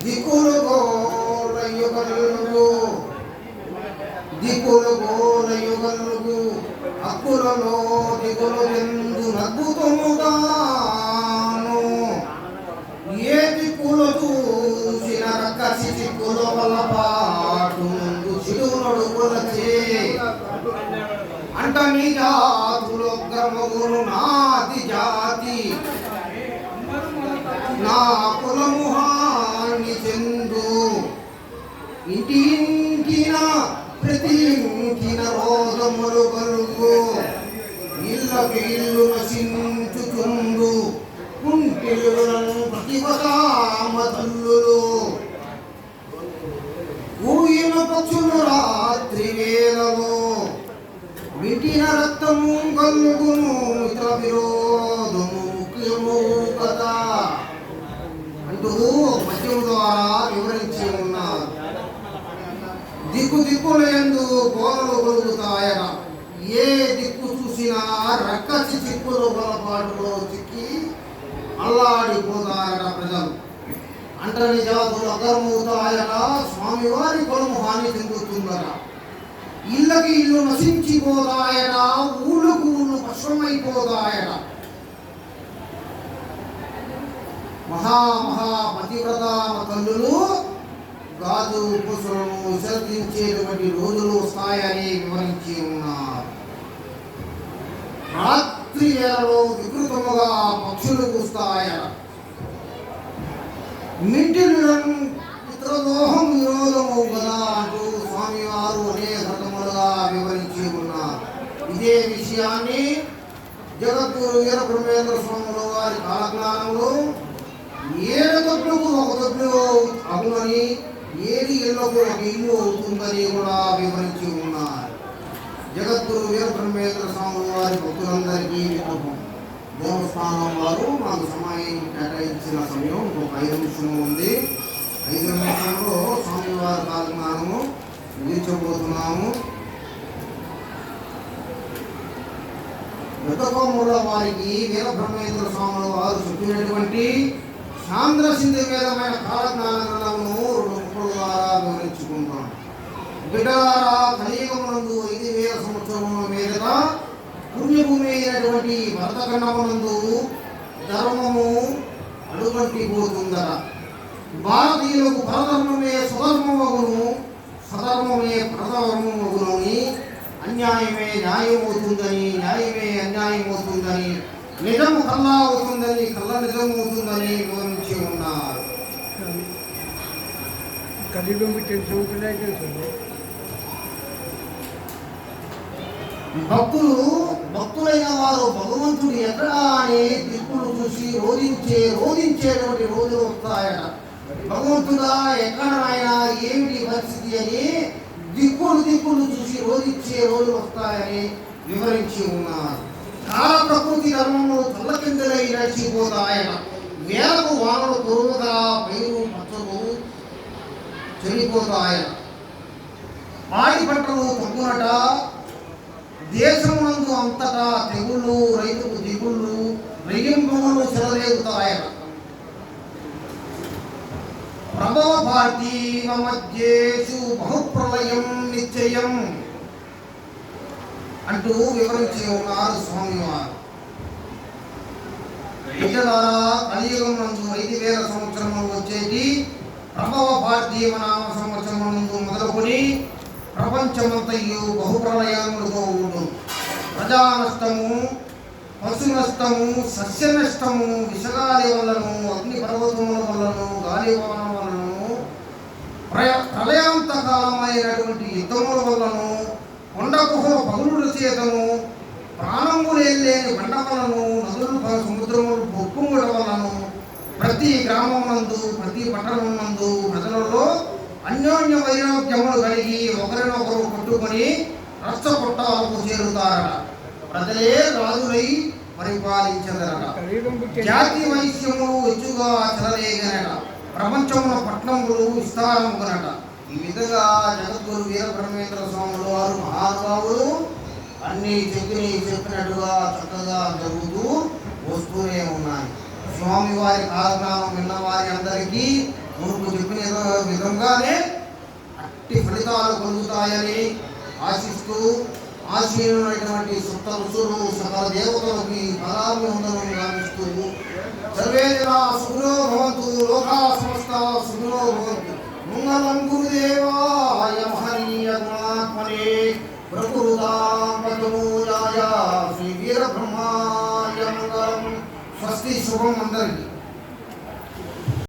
దిక్కులు గోలయుగలుగు దిక్కులు గోలయుగలుగు హక్కులలో దిగులు ఎందు నగ్గుతముగాను ఏ దిక్కులు చూసిన రక్కసి దిక్కుల వల్ల పాటు ముందు చిరునడుగులచే అంట నీ జాతులు గ్రమగును నాది జాతి నా కులము హాని చెందు ఇంటింటిన ప్రతి ఇంటిన రోగములు కలుగు ఇళ్ళకి ఇల్లు నశించుచుండు కుంటిలను ప్రతివతామ తల్లులు ఊయిన పక్షులు రాత్రి వేళలో వింటిన రక్తము కలుగును ఇతర విరోధము ముఖ్యము కదా అంటూ పద్యం ద్వారా వివరించి ఉన్నారు. దిక్కు దిక్కులందు గోడలు కలుగుతాయన ఏ దిక్కు చూసినా రక్కసి చిక్కుల పొరపాటులో చిక్కి అల్లాడిపోతాయట ప్రజలు. అంటని జాతులు అగరమవుతాయట, స్వామివారి కులము హాని చెందుతుందట. ఇళ్ళకి ఇల్లు నశించిపోతాయట, ఊళ్ళకు ఊళ్ళు భస్మైపోతాయట. మహా పతివ్రతామ తల్లులు గాజు పూసలను విసర్జించేటువంటి రోజులు వస్తాయని వివరించి ఉన్నారు. రాత్రి వేళలో వికృతముగా పక్షులు కూస్తాయట. మింటిలను పితృదోహం విరోధము కదా అంటూ స్వామివారు అనేక రకములుగా వివరించి ఉన్నారు. ఇదే విషయాన్ని జగద్గురు వీర బ్రహ్మేంద్ర స్వాముల వారి కాలజ్ఞానంలో 7 తప్పులకు 1 తప్పు అవునని, 7 ఇళ్లకు 1 ఇల్లు అవుతుందని కూడా వివరించి ఉన్నారు. జగద్గురు వీర బ్రహ్మేంద్ర స్వాముల వారి భక్తులందరికీ విన్నపం. దేవస్థానం వారు మాకు సమయం కేటాయించిన సమయం ఇంకొక 5 నిమిషంలో ఉంది. 5 నిమిషంలో స్వామివారి కాలజ్ఞానము ముగించబోతున్నాము. గతకోముల వారికి వీర బ్రహ్మేంద్ర స్వాముల వారు చెప్పినటువంటి సాంద్ర సింధువేదమైన కాలజ్ఞానమును 2 ముక్కల ద్వారా వివరించుకుంటాం. బిడ్డలారా, కలియుగమునందు 5000 సంవత్సరముల మీదట పుణ్యభూమి అయినటువంటి భరతఖండమునందు ధర్మము అడుగంటిపోతుందట. భారతీయులకు పరధర్మమే స్వధర్మమగును, స్వధర్మమే పరధర్మమగునని, అన్యాయమే న్యాయమవుతుందని, న్యాయమే అన్యాయమవుతుందని, నిజము కల్లా అవుతుందని, కళ్ళ నిజం అవుతుందని వివరించి ఉన్నారు. భక్తులైన వారు భగవంతుడు ఎక్కడ అనే దిక్కులు చూసి రోధించేటువంటి రోజులు వస్తాయట. భగవంతుడా ఎక్కడ ఆయన, ఏమిటి పరిస్థితి అని దిక్కులు చూసి రోధించే రోజులు వస్తాయని వివరించి ఉన్నారు. కాల ప్రకృతి ధర్మములు తల్లకిందలై నడిచిపోతాయట. వేలకు వానలు కురువుగా పైరు పచ్చలు చనిపోతాయట. పాడి పంటలు తగ్గునట. దేశమునందు అంతటా తెగుళ్ళు, రైతుకు దిగుళ్ళు, రెగింపులు చెలరేగుతాయట. ప్రభవ భారతీ మధ్యేషు బహుప్రలయం నిశ్చయం అంటూ వివరించి ఉన్నారు స్వామివారు. బిడ్డలారా, కలియుగం నందు 5000 సంవత్సరములు వచ్చేది ప్రభవ భారతీయ నామ సంవత్సరం నందు మొదలుకొని ప్రపంచమంతయు బహుప్రలయములతో ఉండు. ప్రజా నష్టము, పశు నష్టము, సస్య నష్టము, విషగాలి వల్లను, అగ్ని పర్వతముల వల్లను, గాలివానం వల్లను, ప్రళయాంతకాలమైనటువంటి యుద్ధముల వల్లను, కొండగుహల పగులుల చేతను, ప్రాణము లేని బండ వలను, నదులు సముద్రములు పొక్కుముల వలను, ప్రతి గ్రామమునందు ప్రతి పట్టణమునందు ప్రజలలో అన్యోన్య వైరాగ్యములు కలిగి ఒకరినొకరు కొట్టుకొని రచ్చగొట్టాలకు చేరుతారట. ప్రజలే రాజులై పరిపాలించదరట. జాతి వైశ్యములు ఎచ్చుగా చెలరేగనట. ప్రపంచమున పట్టణములు విస్తారముగనట. ఈ విధంగా జగద్గురు వీర బ్రహ్మేంద్ర స్వాముల వారు మహానుభావులు అన్ని చెప్పినట్టుగా చక్కగా జరుగుతూ వస్తూనే ఉన్నాయి. స్వామివారి కాలజ్ఞానం విన్న వారి అందరికీ మునుపు చెప్పిన విధంగానే అట్టి ఫలితాలు కలుగుతాయని ఆశిస్తూ ఆశీనులైనటువంటి సుత్త ఋషులు సకల దేవతలకి పదాభివందనం గావిస్తూ సర్వే జనా సుఖినో భవంతు, లోకా సమస్తా సుఖినో భవంతు. మంగళం గురుదేవాయ మహనీయ గుణాత్మనే ప్రకృతామూలాయ శ్రీ వీరబ్రహ్మాయ మంగళం. స్వస్తి. శుభం అందరికీ.